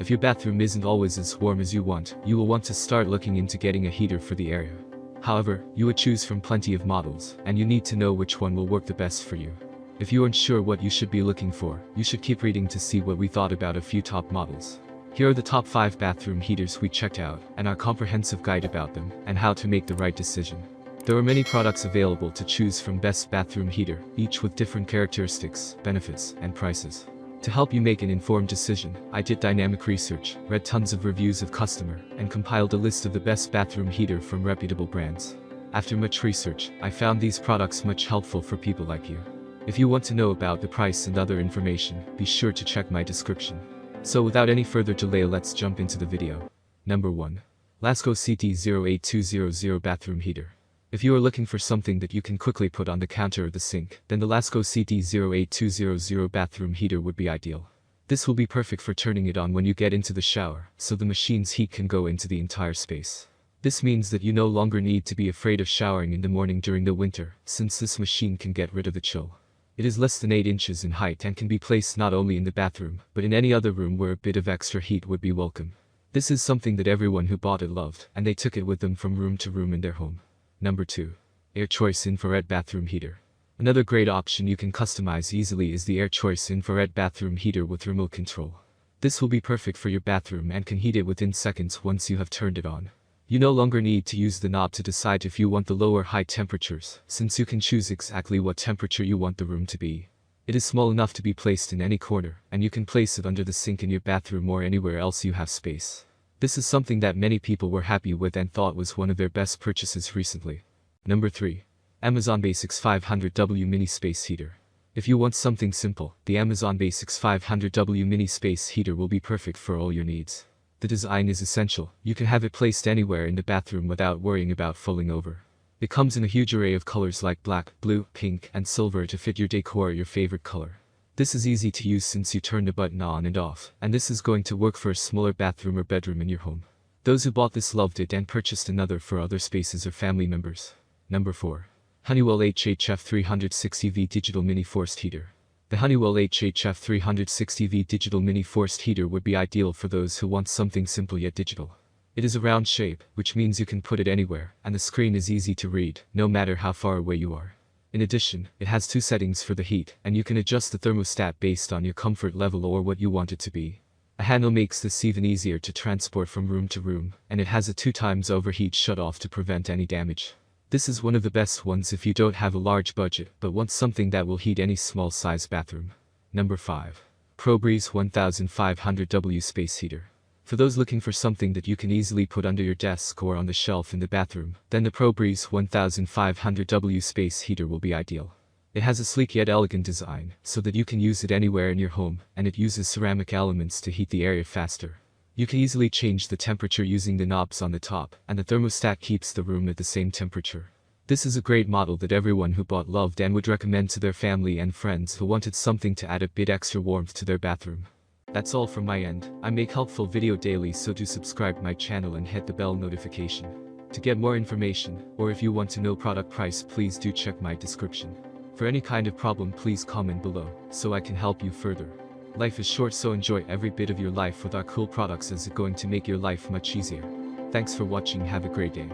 If your bathroom isn't always as warm as you want, you will want to start looking into getting a heater for the area. However, you would choose from plenty of models, and you need to know which one will work the best for you. If you aren't sure what you should be looking for, you should keep reading to see what we thought about a few top models. Here are the top 5 bathroom heaters we checked out, and our comprehensive guide about them, and how to make the right decision. There are many products available to choose from best bathroom heater, each with different characteristics, benefits, and prices. To help you make an informed decision, I did dynamic research, read tons of reviews of customer, and compiled a list of the best bathroom heater from reputable brands. After much research, I found these products much helpful for people like you. If you want to know about the price and other information, be sure to check my description. So without any further delay, let's jump into the video. Number 1. Lasko CT08200 Bathroom Heater. If you are looking for something that you can quickly put on the counter or the sink, then the Lasko CT08200 bathroom heater would be ideal. This will be perfect for turning it on when you get into the shower, so the machine's heat can go into the entire space. This means that you no longer need to be afraid of showering in the morning during the winter, since this machine can get rid of the chill. It is less than 8 inches in height and can be placed not only in the bathroom, but in any other room where a bit of extra heat would be welcome. This is something that everyone who bought it loved, and they took it with them from room to room in their home. Number 2. Air Choice Infrared Bathroom Heater. Another great option you can customize easily is the Air Choice Infrared Bathroom Heater with remote control. This will be perfect for your bathroom and can heat it within seconds once you have turned it on. You no longer need to use the knob to decide if you want the low or high temperatures, since you can choose exactly what temperature you want the room to be. It is small enough to be placed in any corner, and you can place it under the sink in your bathroom or anywhere else you have space. This is something that many people were happy with and thought was one of their best purchases recently. Number 3. Amazon Basics 500W Mini Space Heater. If you want something simple, the Amazon Basics 500W Mini Space Heater will be perfect for all your needs. The design is essential. You can have it placed anywhere in the bathroom without worrying about falling over. It comes in a huge array of colors like black, blue, pink, and silver to fit your decor or your favorite color. This is easy to use since you turn the button on and off, and this is going to work for a smaller bathroom or bedroom in your home. Those who bought this loved it and purchased another for other spaces or family members. Number 4. Honeywell HHF 360V Digital Mini Forced Heater. The Honeywell HHF 360V Digital Mini Forced Heater would be ideal for those who want something simple yet digital. It is a round shape, which means you can put it anywhere, and the screen is easy to read, no matter how far away you are. In addition, it has 2 settings for the heat, and you can adjust the thermostat based on your comfort level or what you want it to be. A handle makes this even easier to transport from room to room, and it has a 2x overheat shutoff to prevent any damage. This is one of the best ones if you don't have a large budget but want something that will heat any small size bathroom. Number 5. ProBreeze 1500W Space Heater. For those looking for something that you can easily put under your desk or on the shelf in the bathroom, then the ProBreeze 1500W Space Heater will be ideal. It has a sleek yet elegant design, so that you can use it anywhere in your home, and it uses ceramic elements to heat the area faster. You can easily change the temperature using the knobs on the top, and the thermostat keeps the room at the same temperature. This is a great model that everyone who bought loved and would recommend to their family and friends who wanted something to add a bit extra warmth to their bathroom. That's all from my end. I make helpful video daily, so do subscribe my channel and hit the bell notification. To get more information, or if you want to know product price, please do check my description. For any kind of problem, please comment below, so I can help you further. Life is short, so enjoy every bit of your life with our cool products, as it's going to make your life much easier. Thanks for watching, have a great day.